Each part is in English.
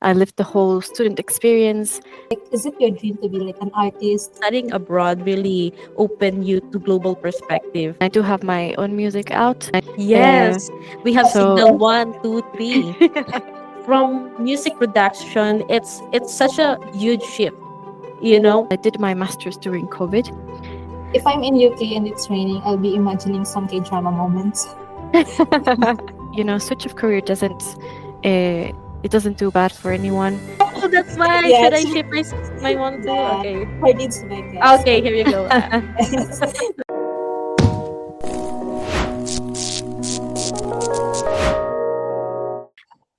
I lived the whole student experience. Like, is it your dream to be like an artist? Studying abroad really opened you to global perspective. I do have my own music out. Yes, we have So signal 1, 2, 3. From music production, it's such a huge shift. I did my master's during COVID. If I'm in UK and it's raining, I'll be imagining some K-drama moments. Switch of career doesn't it doesn't do bad for anyone. Oh, that's why. Yeah, Should I it's- ship my one too? Yeah. Okay. For Leeds Beckett. Okay, here you go.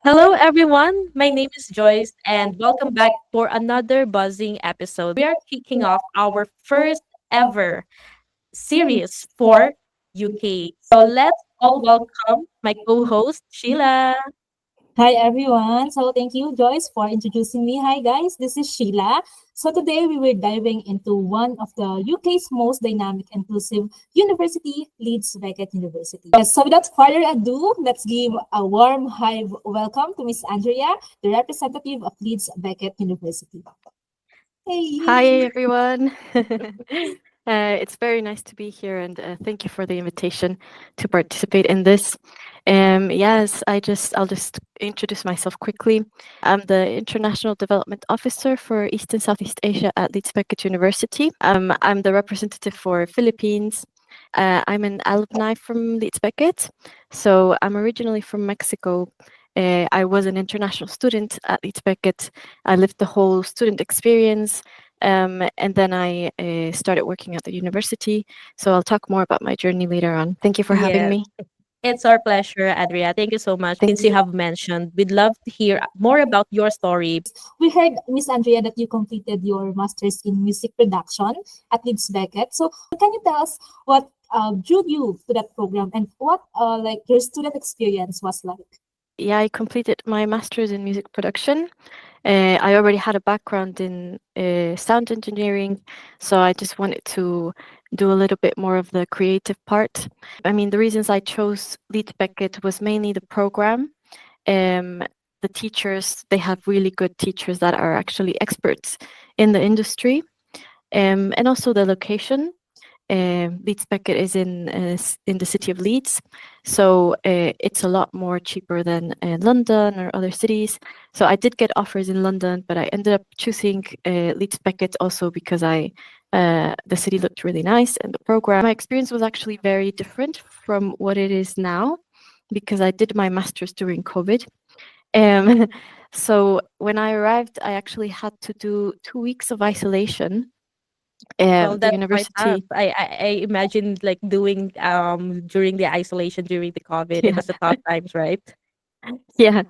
Hello, everyone. My name is Joyce, and welcome back for another buzzing episode. We are kicking off our first ever series for UK. So let's all welcome my co-host, Sheila. Hi everyone. So thank you, Joyce, for introducing me. Hi guys, this is Sheila. So today we were diving into one of the UK's most dynamic and inclusive university, Leeds Beckett University. Yes, so without further ado, let's give a warm Hive welcome to Miss Andrea, the representative of Leeds Beckett University. Hey. Hi everyone. It's very nice to be here, and thank you for the invitation to participate in this. Yes, I'll just introduce myself quickly. I'm the International Development Officer for East and Southeast Asia at Leeds Beckett University. I'm the representative for Philippines. I'm an alumni from Leeds Beckett, so I'm originally from Mexico. I was an international student at Leeds Beckett. I lived the whole student experience. And then I started working at the university. So I'll talk more about my journey later on. Thank you for having Yes. me. It's our pleasure, Andrea. Thank you so much. Thank Since you have mentioned, we'd love to hear more about your story. We heard, Miss Andrea, that you completed your master's in music production at Leeds Beckett. So can you tell us what drew you to that program and what like your student experience was like? Yeah, I completed my master's in music production. I already had a background in sound engineering, so I just wanted to do a little bit more of the creative part. I mean, the reasons I chose Leeds Beckett was mainly the program. The teachers, they have really good teachers that are actually experts in the industry, and also the location. Leeds Beckett is in the city of Leeds, so it's a lot more cheaper than London or other cities. So I did get offers in London, but I ended up choosing Leeds Beckett also because the city looked really nice and the program. My experience was actually very different from what it is now because I did my master's during COVID. So when I arrived, I actually had to do 2 weeks of isolation. Well, The that's quite tough. university, I imagine like doing during the isolation during the COVID. It yeah, was a tough times, right? yeah,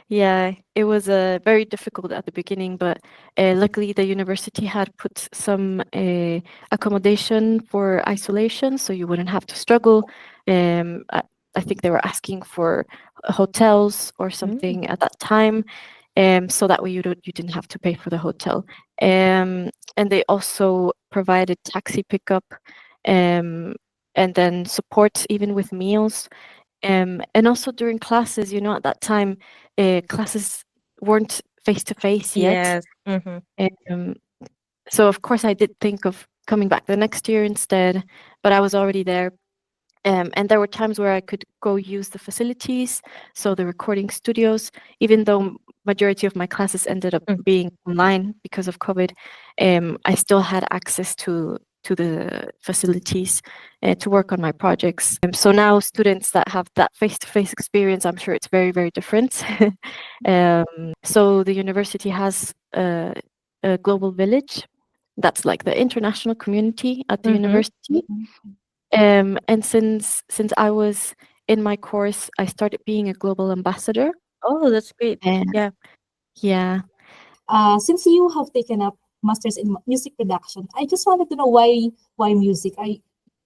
yeah. It was very difficult at the beginning, but luckily the university had put some accommodation for isolation, so you wouldn't have to struggle. I think they were asking for hotels or something at that time, so that way you didn't have to pay for the hotel. And they also provided taxi pickup, and then support even with meals. And also during classes, at that time, classes weren't face to face yet. Yes. Mm-hmm. Um, so of course I did think of coming back the next year instead, but I was already there. And there were times where I could go use the facilities, so the recording studios, even though majority of my classes ended up being online because of COVID, I still had access to the facilities to work on my projects. So now students that have that face-to-face experience, I'm sure it's very, very different. So the university has a global village. That's like the international community at the university. And since I was in my course, I started being a global ambassador. Oh, that's great. And Yeah. yeah, Since you have taken up masters in music production, I just wanted to know why music? I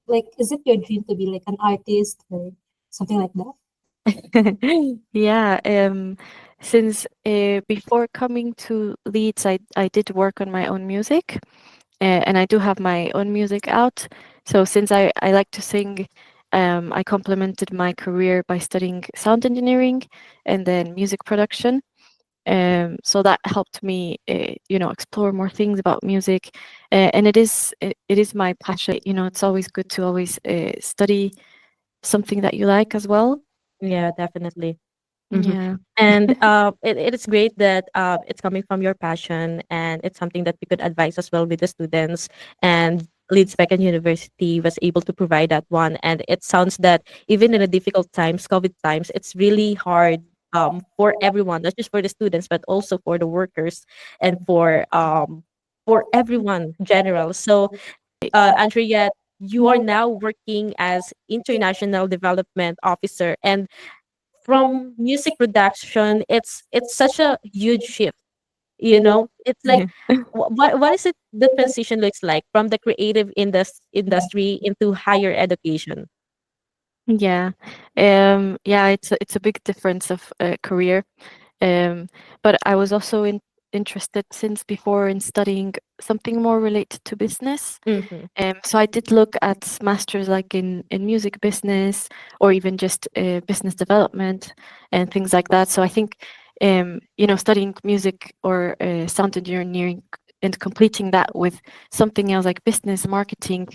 like, is it your dream to be like an artist or something like that? yeah. Since before coming to Leeds, I did work on my own music, and I do have my own music out. So since I like to sing, I complemented my career by studying sound engineering and then music production. So that helped me, explore more things about music, and it is my passion. It's always good to always study something that you like as well. Yeah, definitely. Mhm. Yeah. And it is great that it's coming from your passion, and it's something that we could advise as well with the students. And Leeds Beckett University was able to provide that one. And it sounds that even in the difficult times, COVID times, it's really hard for everyone, not just for the students, but also for the workers and for everyone in general. So, Andrea, you are now working as international development officer, and from music production, it's such a huge shift, it's like what is it the transition looks like from the creative industry into higher education. Yeah. Yeah, it's a big difference of career. Um, but I was also interested since before in studying something more related to business. Mm-hmm. So I did look at masters like in music business, or even just business development and things like that. So I think studying music or sound engineering and completing that with something else like business marketing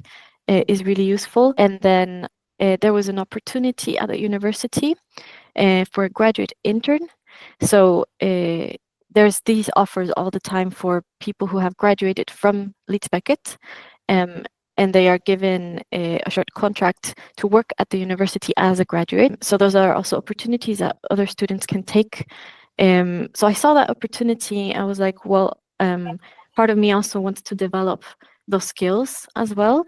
is really useful. And then there was an opportunity at the university for a graduate intern. So there's these offers all the time for people who have graduated from Leeds Beckett, um, and they are given a short contract to work at the university as a graduate. So those are also opportunities that other students can take. So I saw that opportunity. I was like, well, part of me also wants to develop those skills as well.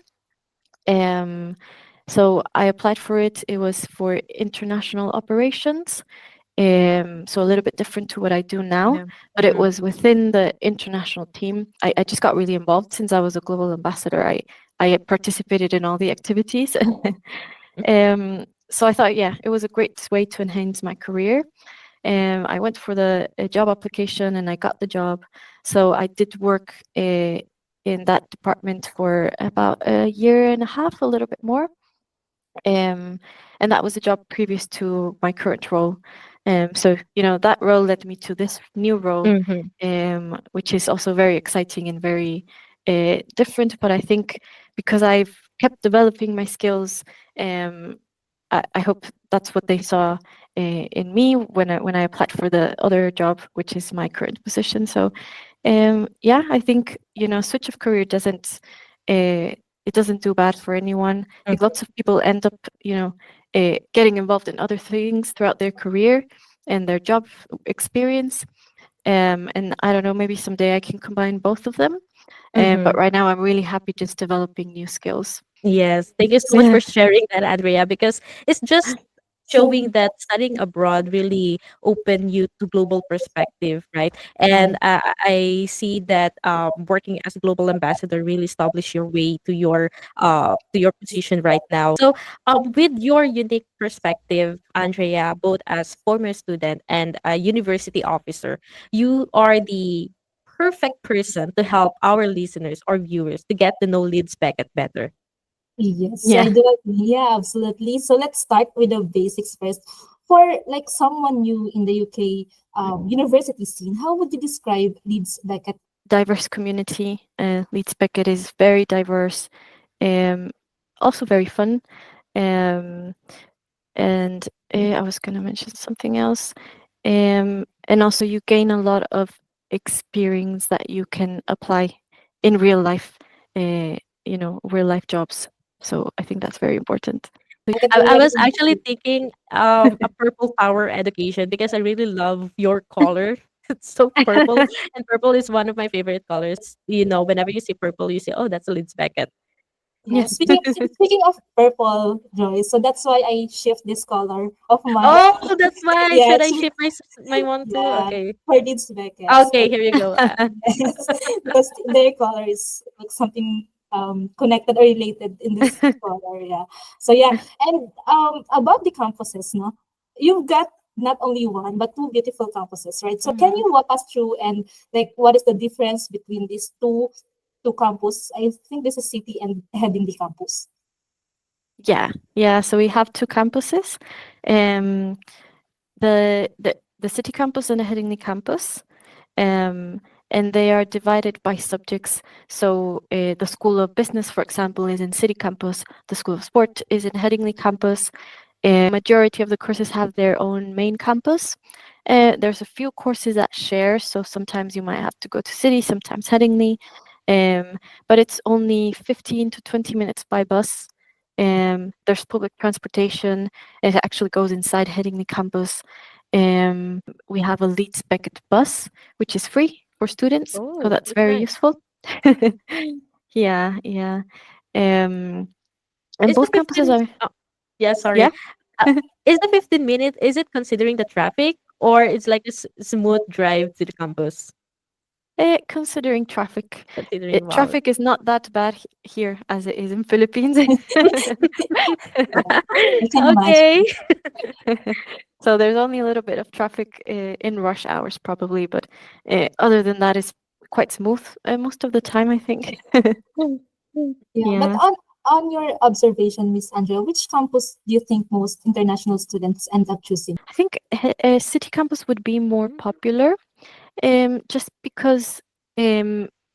Um, so I applied for it. It was for international operations. So a little bit different to what I do now, Yeah. but it was within the international team. I just got really involved since I was a global ambassador. I participated in all the activities. So I thought, yeah, it was a great way to enhance my career. I went for the job application and I got the job. So I did work in that department for about a year and a half, a little bit more. Um, and that was a job previous to my current role. So that role led me to this new role, Mm-hmm. which is also very exciting and very different. But I think because I've kept developing my skills, I hope that's what they saw in me when I applied for the other job, which is my current position. So yeah, I think switch of career doesn't it doesn't do bad for anyone. I think lots of people end up getting involved in other things throughout their career and their job experience. And I don't know, maybe someday I can combine both of them. Mm-hmm. But right now I'm really happy just developing new skills. Yes, thank you so much for sharing that, Andrea, because it's just showing that studying abroad really open you to global perspective, right? And I see that working as a global ambassador really established your way to your position right now. So, with your unique perspective, Andrea, both as former student and a university officer, you are the perfect person to help our listeners or viewers to get to know Leeds Beckett better. Yes, Yeah. I do agree. Yeah, absolutely. So let's start with the basics first. For like someone new in the UK university scene, how would you describe Leeds Beckett? Diverse community. Leeds Beckett is very diverse, um, also very fun. Um, and I was going to mention something else. And also, you gain a lot of experience that you can apply in real life, real life jobs. So I think that's very important. I can I was already actually thinking a purple power education because I really love your color. It's so purple, and purple is one of my favorite colors. Whenever you see purple, you say, "Oh, that's a Leeds Beckett." yeah. Speaking of purple, Joyce, so that's why I shift this color of my Oh, that's why. Should yes, I ship my one too? yeah, Okay. for Leeds Beckett. Okay, here you go. Because their color is like something connected or related in this color, yeah. So yeah, and about the campuses, no, you've got not only one but two beautiful campuses, right? So can Mhm. you walk us through and like what is the difference between these two campus? I think this is city and heading the campus. Yeah, yeah. So we have two campuses. Um, the the city campus and the Headingley campus. And they are divided by subjects. So the School of Business, for example, is in City Campus. The School of Sport is in Headingley Campus. Majority of the courses have their own main campus. There's a few courses that share, so sometimes you might have to go to City, sometimes Headingley. But it's only 15 to 20 minutes by bus. There's public transportation. It actually goes inside Headingley campus. We have a Leeds Beckett bus, which is free for students, so Oh, that's that's very nice. useful. Yeah, yeah. And Is the both campuses 15 are, oh, yeah, sorry. yeah. Uh, is the 15 minute, is it considering the traffic or it's like a smooth drive to the campus? Considering traffic, Considering, wow. traffic is not that bad here as it is in Philippines. I can Okay. imagine. So there's only a little bit of traffic in rush hours probably, but other than that, it's quite smooth most of the time, I think. Yeah, but Yeah. on your observation, Miss Andrea, which campus do you think most international students end up choosing? I think city campus would be more popular, just because,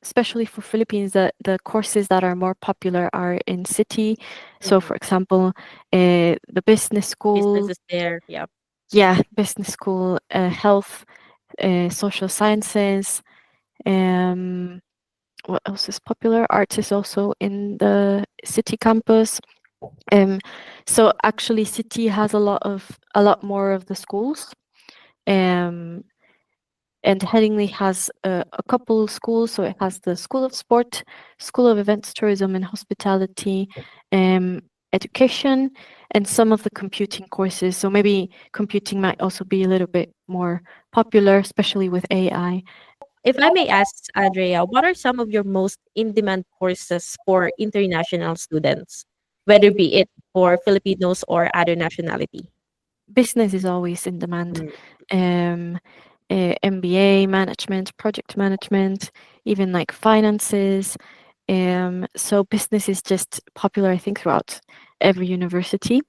especially for Philippines, the courses that are more popular are in city. So, Mhm. for example, the business Business school, is there. Yeah. yeah, business school, health, social sciences. Um, what else is popular? Arts is also in the city campus. Um, so actually, city has a lot more of the schools. Um, and Headingley has a couple schools. So it has the School of Sport, School of Events, Tourism and Hospitality, education, and some of the computing courses. So maybe computing might also be a little bit more popular, especially with AI. If I may ask, Andrea, what are some of your most in-demand courses for international students, whether be it for Filipinos or other nationality? Business is always in demand. Mm. Um, MBA, management, project management, even like finances. So business is just popular, I think, throughout every university.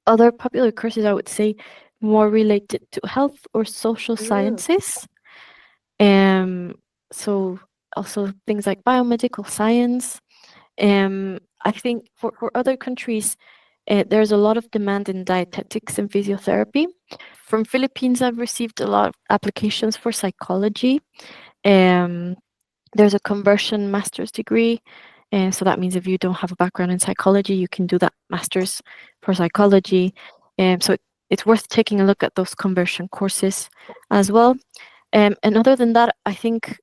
Other popular courses, I would say, more related to health or social Mm. sciences. Um, so also things like biomedical science. I think for other countries, there's a lot of demand in dietetics and physiotherapy. From Philippines, I've received a lot of applications for psychology. Um, there's a conversion master's degree. And so that means if you don't have a background in psychology, you can do that master's for psychology. So it's worth taking a look at those conversion courses as well. And other than that, I think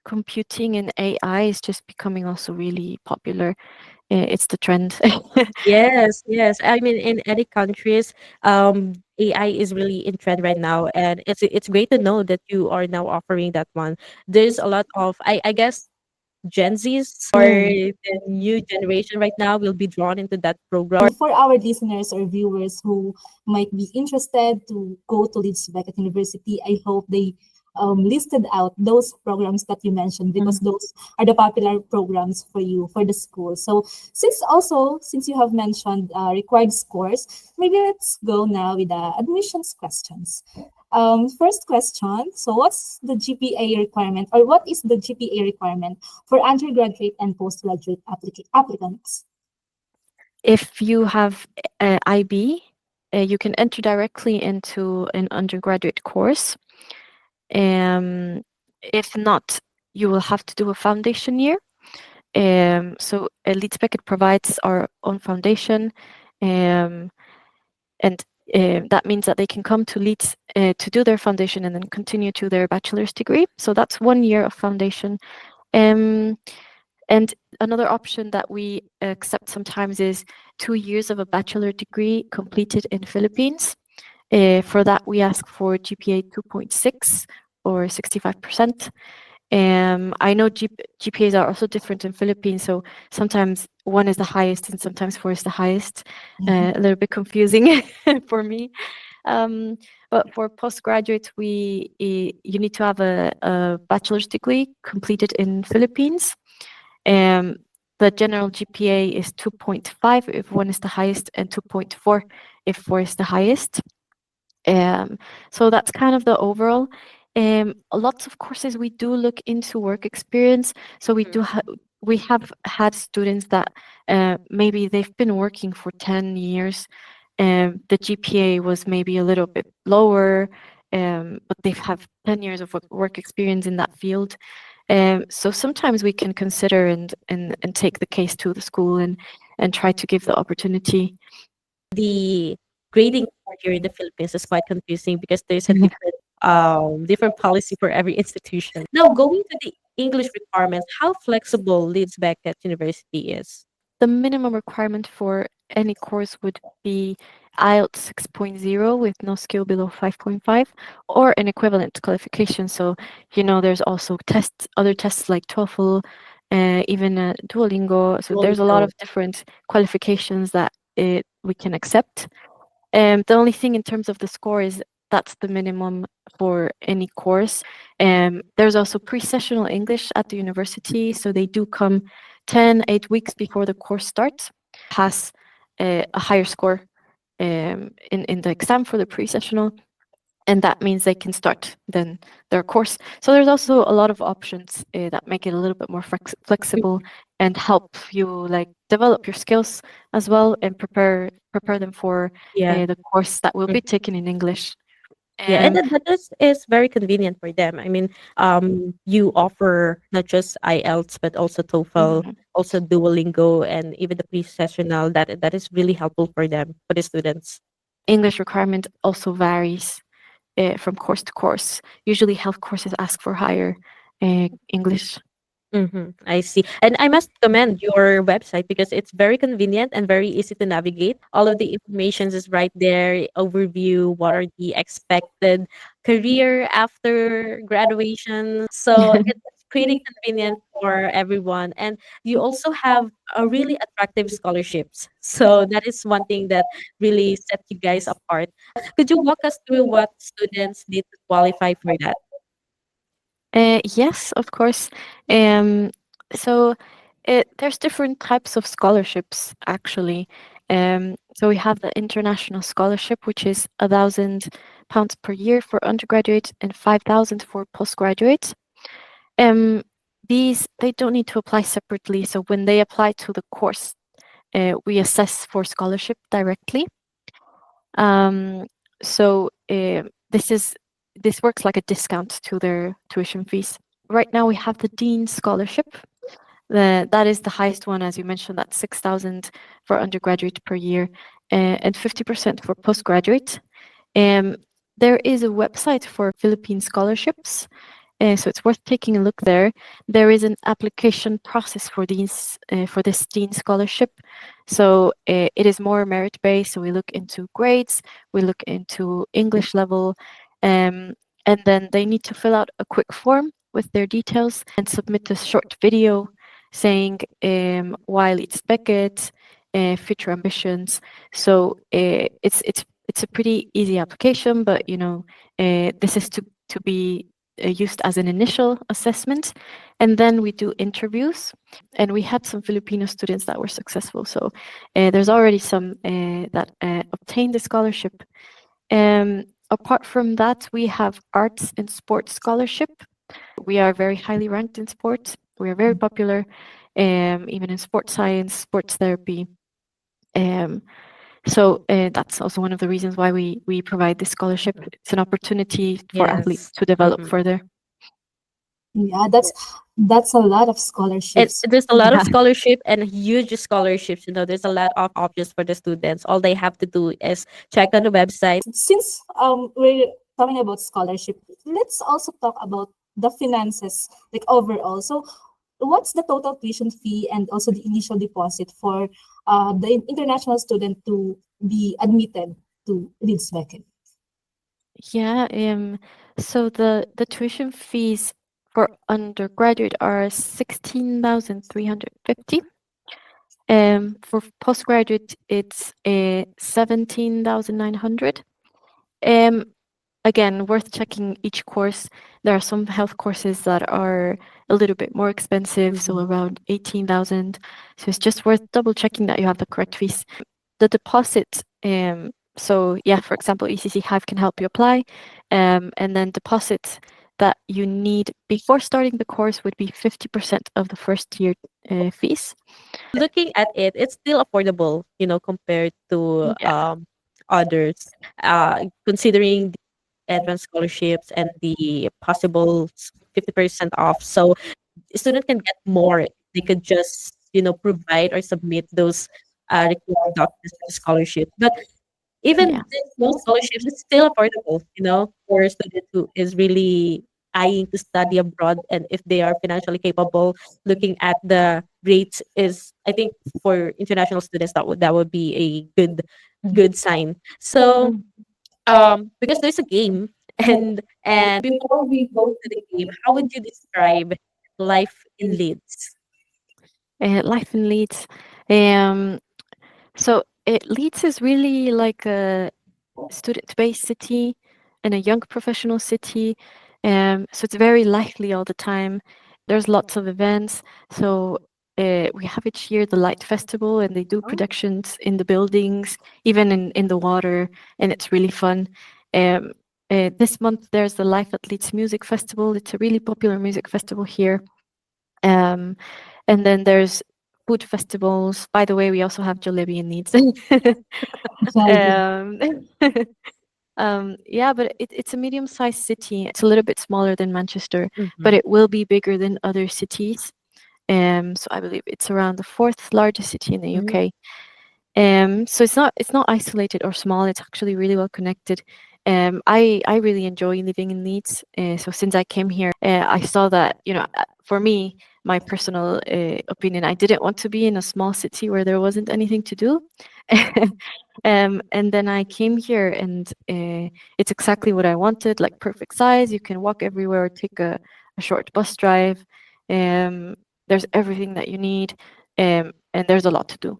computing and AI is just becoming also really popular. It's the trend. Yes, yes. I mean, in any countries, AI is really in trend right now, and it's great to know that you are now offering that one. There's a lot of, I guess, Gen Zs or Mm. the new generation right now will be drawn into that program. For our listeners or viewers who might be interested to go to Leeds Beckett University, I hope they listed out those programs that you mentioned because those are the popular programs for you for the school. So since you have mentioned required scores, maybe let's go now with the admissions questions. First question. So what's the GPA requirement or what is the GPA requirement for undergraduate and postgraduate applicants? If you have IB, you can enter directly into an undergraduate course. If not, you will have to do a foundation year. So Leeds Beckett provides our own foundation, and that means that they can come to Leeds to do their foundation and then continue to their bachelor's degree. So that's 1 year of foundation. And another option that we accept sometimes is 2 years of a bachelor degree completed in Philippines. For that, we ask for GPA 2.6 or 65%. I know GPAs are also different in Philippines, so sometimes 1 is the highest and sometimes 4 is the highest. A little bit confusing for me. But for postgraduates, you need to have a bachelor's degree completed in Philippines. The general GPA is 2.5 if 1 is the highest and 2.4 if 4 is the highest. Um, so that's kind of the overall. Lots of courses we do look into work experience. So we have had students that maybe they've been working for 10 years. The GPA was maybe a little bit lower, but they've have 10 years of work experience in that field. So sometimes we can consider and take the case to the school and try to give the opportunity. The grading part here in the Philippines is quite confusing because there's a different policy for every institution. Now, going to the English requirements, how flexible Leeds Beckett University is. The minimum requirement for any course would be IELTS 6.0 with no skill below 5.5 or an equivalent qualification. So, there's also other tests like TOEFL, even Duolingo. So there's a lot of different qualifications that we can accept. The only thing in terms of the score is that's the minimum for any course. There's also pre-sessional English at the university, so they do come 8 weeks before the course starts, pass a higher score in the exam for the pre-sessional, and that means they can start then their course. So there's also a lot of options that make it a little bit more flexible and help you like develop your skills as well and prepare them for Yeah. the course that will be taken in English. Yeah, and Um, that is very convenient for them. I mean, you offer not just IELTS but also TOEFL, mhm. also Duolingo, and even the pre-sessional. That is really helpful for them, for the students. English requirement also varies from course to course. Usually, health courses ask for higher English. I see. And I must commend your website because it's very convenient and very easy to navigate. All of the information is right there, overview, what are the expected career after graduation. So it's pretty convenient for everyone. And you also have a really attractive scholarships. So that is one thing that really sets you guys apart. Could you walk us through what students need to qualify for that? Yes, of course. Um, so there's different types of scholarships actually. So we have the international scholarship, which is £1,000 per year for undergraduate and 5,000 for postgraduate. Um, these they don't need to apply separately. So when they apply to the course, we assess for scholarship directly. Um, so this works like a discount to their tuition fees. Right now we have the Dean Scholarship. That is the highest one, as you mentioned, that's 6,000 for undergraduate per year and 50% for postgraduate. Um, there is a website for Philippine scholarships, so it's worth taking a look there. There is an application process for this Dean Scholarship. So it is more merit based. So we look into grades, we look into English level, um, and then they need to fill out a quick form with their details and submit a short video saying why Leeds Beckett, future ambitions. So it's a pretty easy application, but this is to be used as an initial assessment, and then we do interviews, and we had some Filipino students that were successful. So there's already some that obtained the scholarship. Apart from that, we have arts and sports scholarship. We are very highly ranked in sports. We are very popular, even in sports science, sports therapy. So that's also one of the reasons why we provide this scholarship. It's an opportunity for athletes Yes. to develop further. Yeah, that's a lot of And scholarships. there's a lot of Yeah. scholarship and huge scholarships. There's a lot of options for the students. All they have to do is check on the website. Since we're talking about scholarship, let's also talk about the finances, like overall. So what's the total tuition fee and also the initial deposit for the international student to be admitted to Leeds Beckett? Yeah, so the tuition fees for undergraduate are 16,350. For postgraduate, it's 17,900. Um, Again, worth checking each course. There are some health courses that are a little bit more expensive, so around 18,000. So it's just worth double checking that you have the correct fees. The deposit So yeah, for example, ECC Hive can help you apply, and then deposits that you need before starting the course would be 50% of the first year fees. Looking at it, it's still affordable, compared to Yeah, others. Considering the entrance scholarships and the possible 50% off, so the student can get more. They could just, provide or submit those required documents for the scholarship. But even yeah, this small scholarships is still affordable, for a student who is really eyeing to study abroad, and if they are financially capable, looking at the rates is, I think, for international students, that would be a good sign. So because there's a game, and before we go to the game, how would you describe life in Leeds? life in Leeds. Um, so Leeds is really like a student-based city and a young professional city. So it's very lively all the time. There's lots of events. So we have each year the Light Festival, and they do productions in the buildings, even in the water, and it's really fun. Um, this month there's the Life at Leeds Music Festival. It's a really popular music festival here. Um, and then there's food festivals. By the way, we also have Jollibee in Leeds. Jollibee. um, yeah, but it's a medium-sized city. It's a little bit smaller than Manchester, but Mhm. it will be bigger than other cities. So I believe it's around the fourth largest city in the Mm. UK. So it's not isolated or small. It's actually really well connected. I really enjoy living in Leeds. So since I came here, I saw that for me, my personal opinion, I didn't want to be in a small city where there wasn't anything to do. And then I came here, and it's exactly what I wanted. Like perfect size. You can walk everywhere, take a short bus drive. Um, there's everything that you need, and there's a lot to do.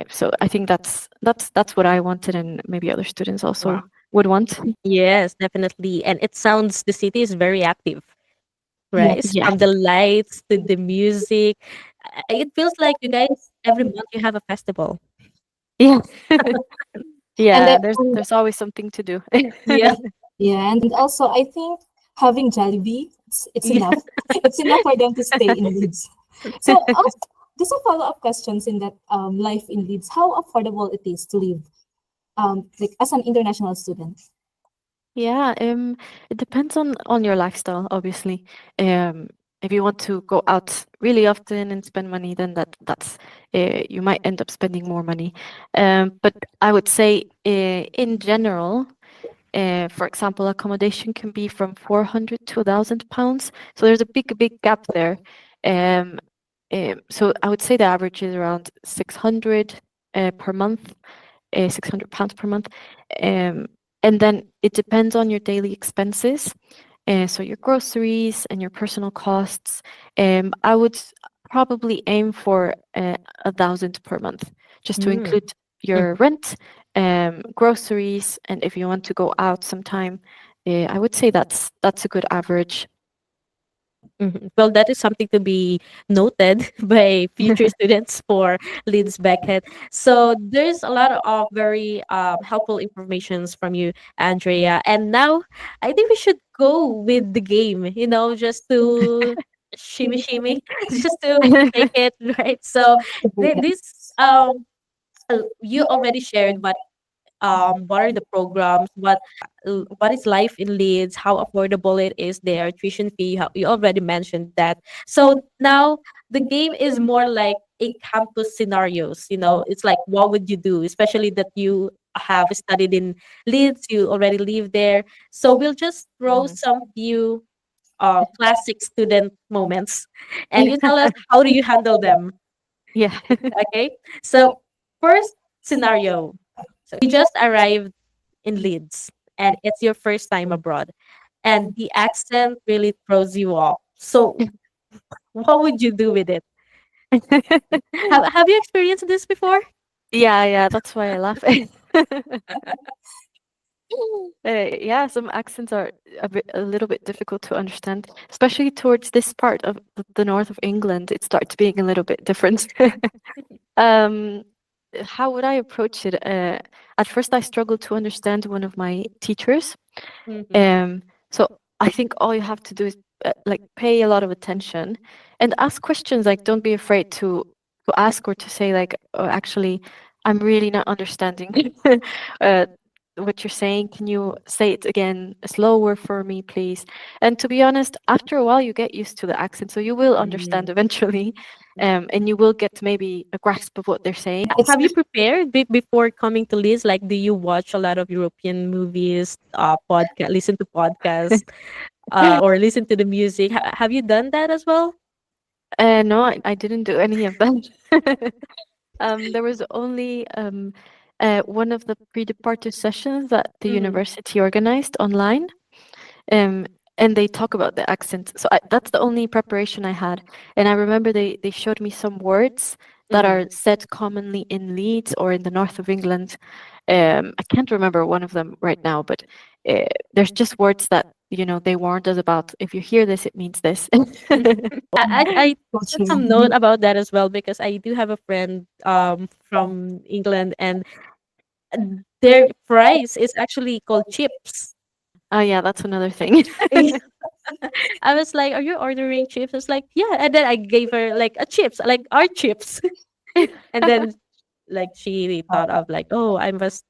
So I think that's what I wanted, and maybe other students Wow. also would want. Yes, definitely. And it sounds the city is very active, right? Yes. Yeah, From the lights to the music. It feels like you guys every month you have a festival. yeah, And yeah. then, There's always something to do. Yeah. yeah, and also I think having Jollibee, it's Yeah. enough. It's enough for them to stay in Leeds. So just a follow-up questions in that life in Leeds, how affordable it is to live like as an international student. Yeah, it depends on your lifestyle, obviously. Um, if you want to go out really often and spend money, then that's you might end up spending more money. But I would say, in general, for example, accommodation can be from 400 to £1,000. So there's a big gap there. Um, so I would say the average is around 600 per month, £600 per month. Um, and then it depends on your daily expenses. So your groceries and your personal costs. I would probably aim for 1,000 per month, just to Mm. include your rent, groceries, and if you want to go out sometime, I would say that's a good average. Mhm. Well, that is something to be noted by future students for Leeds Beckett. So there's a lot of very helpful informations from you, Andrea. And now I think we should go with the game, just to shimmy shimmy, just to take it, right? So this you already shared what are the programs, what is life in Leeds, how affordable it is there, tuition fee, you already mentioned that. So now the game is more like a campus scenarios, it's like what would you do, especially that you have studied in Leeds, you already live there. So we'll just throw Mhm. some few classic student moments, and you tell us how do you handle them. Yeah. Okay, so first scenario, so you just arrived in Leeds and it's your first time abroad and the accent really throws you off. So what would you do with it? Have you experienced this before? Yeah, that's why I laugh. Yeah, some accents are a little bit difficult to understand, especially towards this part of the north of England. It starts being a little bit different. Um, how would I approach it? At first, I struggled to understand one of my teachers. Mhm. Um, so I think all you have to do is like pay a lot of attention and ask questions. Like, don't be afraid to ask or to say like, oh, actually, I'm really not understanding uh, what you're saying. Can you say it again slower for me, please? And to be honest, after a while, you get used to the accent, so you will understand Mm. eventually, and you will get maybe a grasp of what they're saying. It's Have you prepared before coming to Liz? Like, do you watch a lot of European movies, podcast, listen to podcasts, or listen to the music? Have you done that as well? No, I didn't do any of that. There was only one of the pre-departure sessions that the Mhm. university organized online, um, and they talk about the accent. So that's the only preparation I had. And I remember they showed me some words that Mhm. are said commonly in Leeds or in the north of England. I can't remember one of them right now, but there's just words that they warned us about. If you hear this, it means this. I took culture. some note about that as well because I do have a friend from England, and their fries is actually called chips. Oh yeah, that's another thing. I was like, "Are you ordering chips?" I was like, "Yeah," and then I gave her like a chips, like our chips, and then like she thought of like, "Oh, I was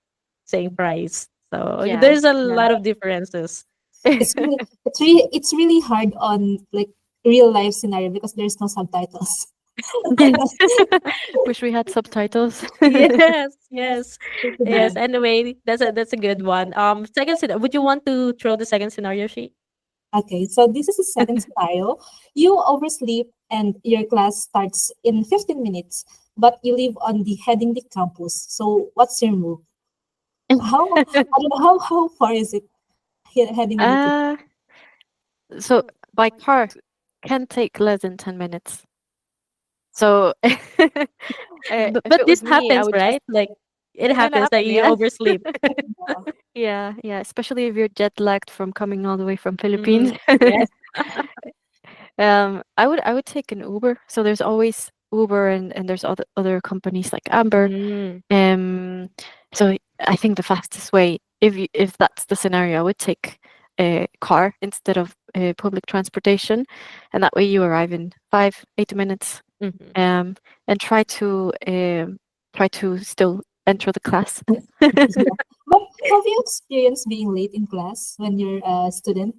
saying fries." So Yeah, there's a yeah. lot of differences. It's really hard on like real life scenario because there's no subtitles. Yes. Wish we had subtitles. Yes, yes, Pretty yes. bad. Anyway, that's a good one. Second scenario. Would you want to throw the second scenario sheet? Okay, so this is the second scenario. You oversleep and your class starts in 15 minutes, but you live on the Headingley campus. So what's your move? I don't know how far is it Headingley to? uh, so by car can take less than 10 minutes. So if But it this was me, I happens, would just right? Like it kind of happens that happen, you yeah. oversleep. Yeah, yeah, especially if you're jet lagged from coming all the way from Philippines. Mm, yes. I would take an Uber. So there's always Uber and there's other companies like Amber. Mm, Um, so I think the fastest way, if that's the scenario, I would take a car instead of public transportation, and that way you arrive in 5, 8 minutes. mhm. And try to still enter the class. Yeah. But have you experienced being late in class when you're a student?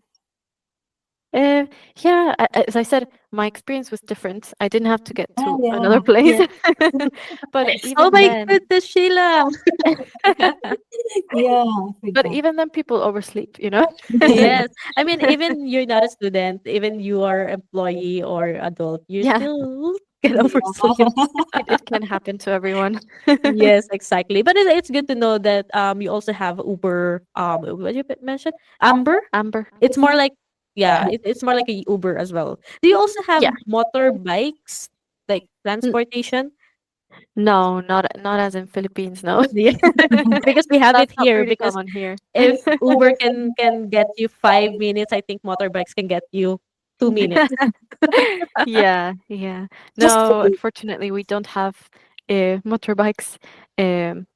Uh, yeah, as I said, my experience was different. I didn't have to get Ah, to another yeah. place, Yeah. but Oh even my then, goodness, Sheila. Yeah, I but forgot. even then, people oversleep. Yes. I mean, even you're not a student, even you are employee or adult, you Yeah, still get oversleep. Yeah. it can happen to everyone. Yes, exactly. But it's good to know that you also have Uber. What you mentioned, Amber. Amber. It's more like, yeah, it's more like a Uber as well. Do you also have Yeah. motorbikes, like N- transportation? no, not as in Philippines. No, Yeah, because we have it that's not here. pretty Because common here. if Uber can get you 5 minutes, I think motorbikes can get you 2 minutes. Yeah, yeah. Just No, for unfortunately, we don't have motorbikes.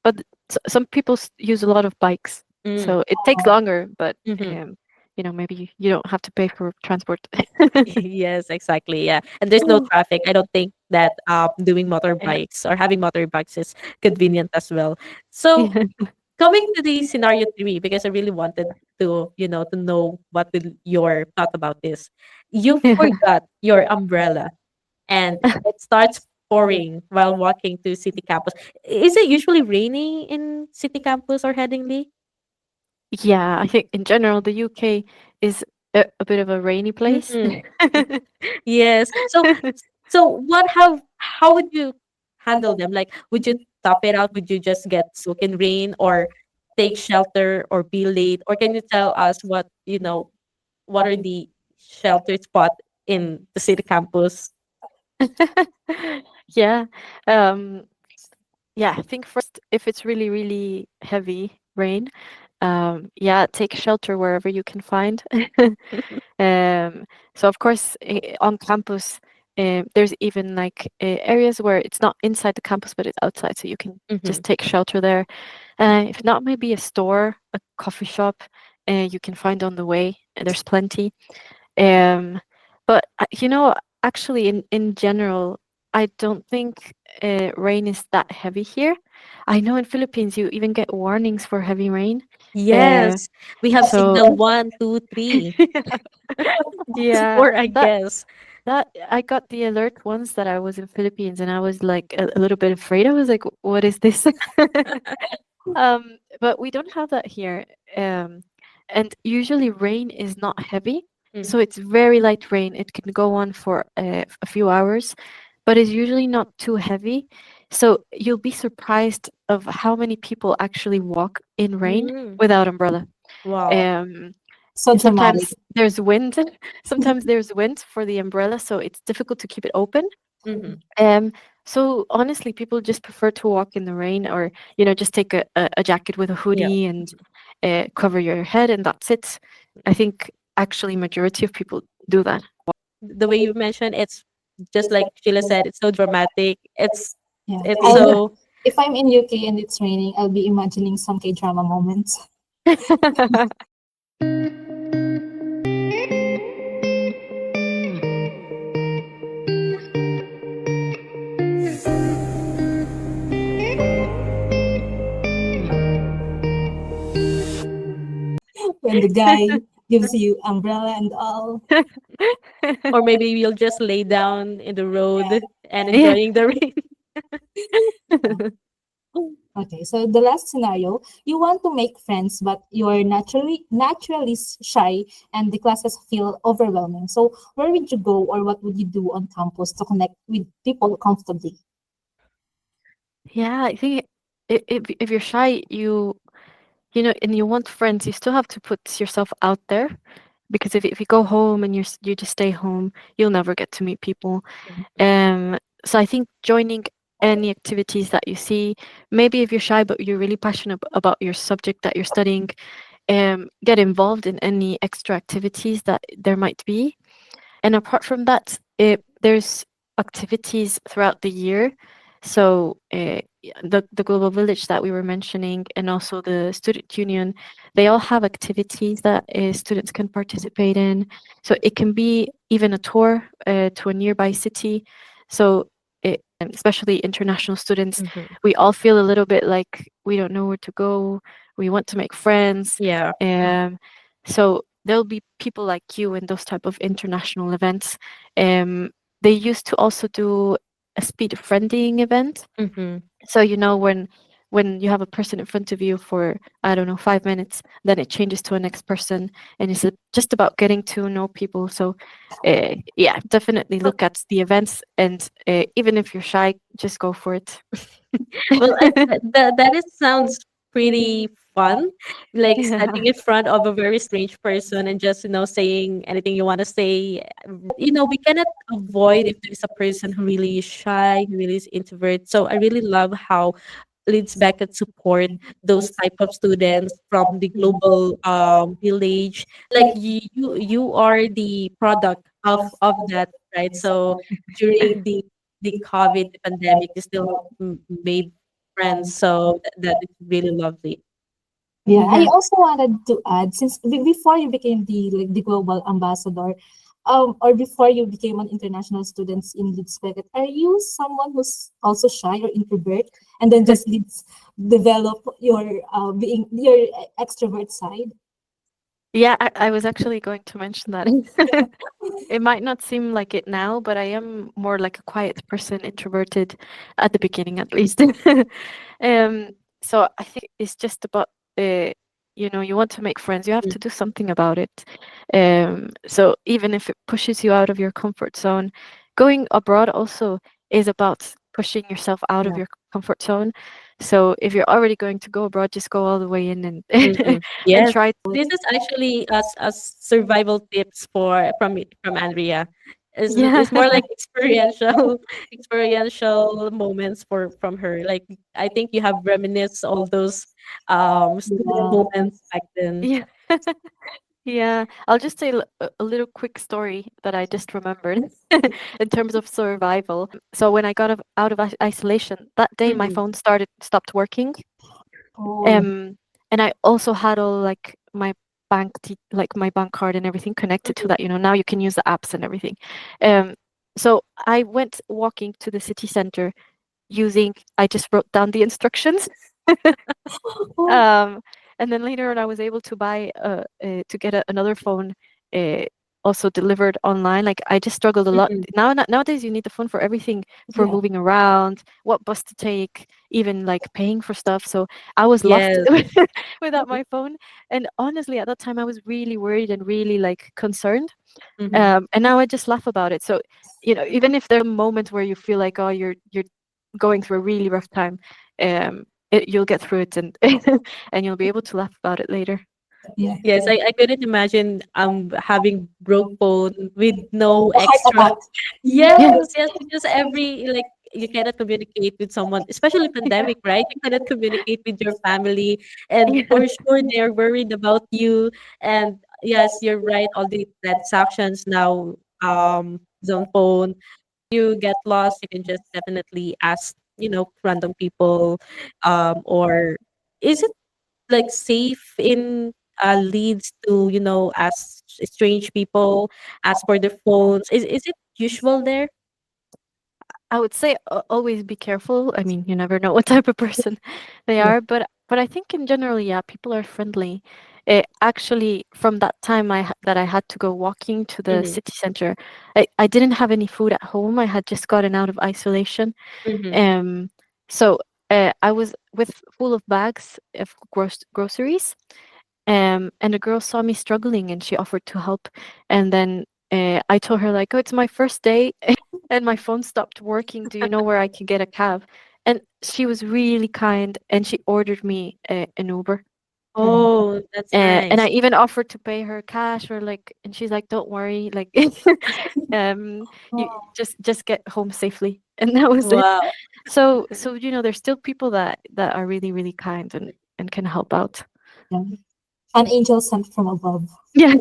But some people use a lot of bikes, Mm. so it takes longer. But Hmm. maybe you don't have to pay for transport. Yes, exactly. Yeah, and there's no traffic. I don't think that doing Yeah. motorbikes or having motorbikes is convenient as well. So Yeah. coming to the scenario three, because I really wanted to know what will your thought about this. You forgot your umbrella and it starts pouring while walking to city campus. Is it usually raining in city campus or Headingley? Yeah, I think in general the UK is a bit of a rainy place. Mm. Yes. So how would you handle them? Like, would you top it out? Would you just get soaked in rain or take shelter or be late? Or can you tell us what are the shelter spot in the city campus? Yeah. Um, yeah, I think first, if it's really, really heavy rain, yeah, take shelter wherever you can find. Um, so of course, on campus, There's even like areas where it's not inside the campus, but it's outside, so you can Mhm. just take shelter there. If not, maybe a store, a coffee shop, you can find on the way. There's plenty. Um, but actually, in general, I don't think rain is that heavy here. I know in Philippines you even get warnings for heavy rain. Uh, Yes, we have so signal 1, 2, 3. It's yeah, 4, I guess. that I got the alert once that I was in Philippines, and I was like a little bit afraid. I was like, "What is this?" But we don't have that here. Um, and usually rain is not heavy, Mm. so it's very light rain. It can go on for a few hours, but it's usually not too heavy. So you'll be surprised of how many people actually walk in rain Mm. without umbrella. Wow. Um, So dramatic. Sometimes there's wind. Sometimes there's wind for the umbrella, so it's difficult to keep it open. Mhm. Um, so honestly, people just prefer to walk in the rain, or just take a jacket with a Yeah. hoodie and cover your head, and that's it. I think actually majority of people do that. The way you mentioned, it's just like Sheila said, it's so dramatic. Yeah. It's I'll, so if I'm in UK and it's raining, I'll be imagining some K-drama moments. When the guy gives you umbrella and all. or maybe you'll just lay down in the Yeah. road and Yeah. enjoying the rain. Okay, so the last scenario, you want to make friends, but you're naturally shy, and the classes feel overwhelming. So where would you go, or what would you do on campus to connect with people comfortably? Yeah, I think if you're shy, and you want friends, you still have to put yourself out there, because if you go home and you just stay home, you'll never get to meet people. So I think joining any activities that you see, maybe if you're shy but you're really passionate about your subject that you're studying, get involved in any extra activities that there might be. And apart from that, there's activities throughout the year. So the Global Village that we were mentioning, and also the Student Union, they all have activities that students can participate in. So it can be even a tour to a nearby city. So especially international students, Mhm. we all feel a little bit like we don't know where to go. We want to make friends. Yeah. So there'll be people like you in those type of international events. Um, they used to also do a speed friending event. Mhm. So when you have a person in front of you for, I don't know, 5 minutes, then it changes to a next person, and it's just about getting to know people. So yeah, definitely Well, look at the events, and even if you're shy, just go for it. well, that is sounds pretty fun. Like Yeah. standing in front of a very strange person and just, saying anything you want to say. We cannot avoid if there's a person who really is shy, who really is introvert. So I really love how Leeds Beckett support those type of students from the global village. Like you are the product of that, right? So during the COVID pandemic, you still made friends. So that is really lovely. Yeah, I Yeah. also wanted to add, since before you became the global ambassador, or before you became an international student in Leeds Beckett, are you someone who's also shy or introvert, and then just leads develop your being your extrovert side? Yeah, I was actually going to mention that. It might not seem like it now, but I am more like a quiet person, introverted at the beginning at least. um, so I think it's just about you want to make friends, you have Mm. to do something about it. So even if it pushes you out of your comfort zone, going abroad also is about pushing yourself out of Yeah. your comfort zone. So if you're already going to go abroad, just go all the way in and Mhm. and Yes, try. this is actually as survival tips from Andrea. Yeah. It's more like experiential experiential moments from her. Like I think you have reminisced all those student Yeah. moments back then. Yeah. Yeah, I'll just say a little quick story that I just remembered in terms of survival. So when I got out of isolation, that day my Mhm. phone stopped working. Oh, Um, and I also had all like my like my bank card and everything connected to Mhm. that. Now you can use the apps and everything. Um, so I went walking to the city center I just wrote down the instructions. oh, Um, and then later on, I was able to buy to get another phone, uh, also delivered online. Like I just struggled a lot. Mhm. Nowadays, you need the phone for everything, for yeah, moving around, what bus to take, even like paying for stuff. So I was lost Yes. without my phone. And honestly, at that time, I was really worried and really like concerned. Mhm. And now I just laugh about it. So even if there's a moment where you feel like, oh, you're going through a really rough time, you'll get through it, and and you'll be able to laugh about it later. yeah. Yes, I couldn't imagine having broke phone with no The heart extra. attack. Yes, Yeah. yes, because every like you cannot communicate with someone, especially pandemic, right? You cannot communicate with your family, and Yeah. for sure they're worried about you. And yes, you're right. All the transactions now, is on phone. You get lost, you can just definitely ask, random people, or is it like safe in Leeds to ask strange people, ask for their phones? Is it usual there? I would say always be careful. I mean, you never know what type of person they Yeah. are, but I think in general, yeah, people are friendly. Actually, from that time that I had to go walking to the Mhm, city center, I didn't have any food at home. I had just gotten out of isolation. mhm. Um, so I was full of bags of groceries. And a girl saw me struggling, and she offered to help. And then I told her like, "Oh, it's my first day, and my phone stopped working. Do you know where I can get a cab?" And she was really kind, and she ordered me an Uber. Oh, that's And I nice. even offered to pay her cash, or like, and she's like, "Don't worry, like, um, you Oh, just get home safely." And that was it. Wow. So there's still people that are really really kind and can help out. yeah. An angel sent from above. Yeah.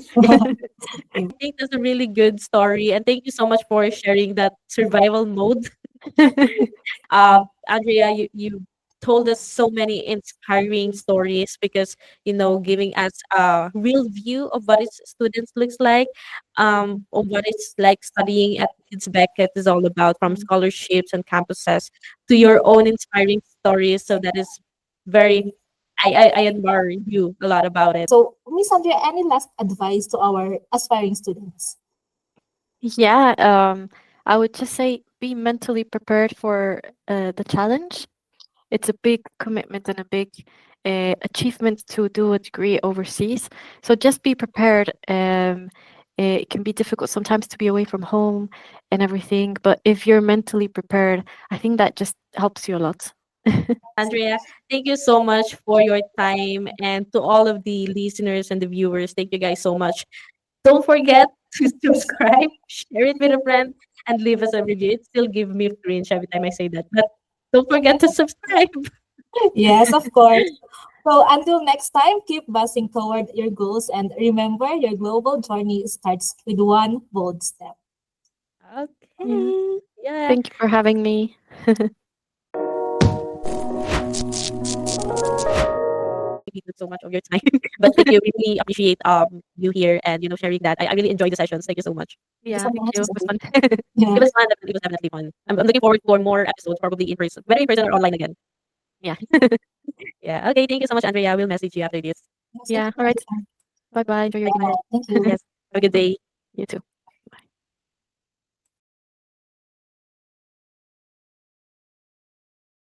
I think that's a really good story, and thank you so much for sharing that survival mode. Andrea, you told us so many inspiring stories because giving us a real view of what its students looks like, of what it's like studying at Leeds Beckett is all about, from scholarships and campuses to your own inspiring stories. So that is very, I admire you a lot about it. So, Miss Andrea, any last advice to our aspiring students? Yeah, I would just say be mentally prepared for the challenge. It's a big commitment and a big achievement to do a degree overseas. So just be prepared. It can be difficult sometimes to be away from home and everything, but if you're mentally prepared, I think that just helps you a lot. Andrea, thank you so much for your time, and to all of the listeners and the viewers, thank you guys so much. Don't forget to subscribe, share it with a friend, and leave us a review. It still gives me cringe every time I say that, but don't forget to subscribe. Yes, of course. So until next time, keep buzzing toward your goals and remember your global journey starts with one bold step. Yeah. Okay. Yeah. Thank you for having me. Thank you so much of your time. But thank you. Really appreciate you here and sharing that. I really enjoyed the sessions. Thank you so much. Thank you Yeah, so thank much. you. It was fun. Yeah. It was fun. It was definitely fun. I'm looking forward for more episodes, probably in person, whether in person or online again. Yeah. Yeah. Okay. Thank you so much, Andrea. We'll message you after this. Yes, thank Yeah. you. All right. Bye bye. Enjoy your day. Thank you. Yes. Have a good day. You too.